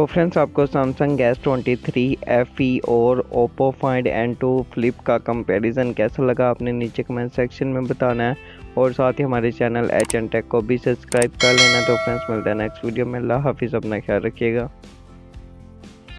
तो फ्रेंड्स, आपको Samsung S23 FE और Oppo Find N2 Flip का कंपैरिजन कैसा लगा आपने नीचे कमेंट सेक्शन में बताना है। और साथ ही हमारे चैनल एच एन टेक को भी सब्सक्राइब कर लेना। तो फ्रेंड्स, मिलते हैं नेक्स्ट वीडियो में। अल्लाह हाफिज़, अपना ख्याल रखिएगा।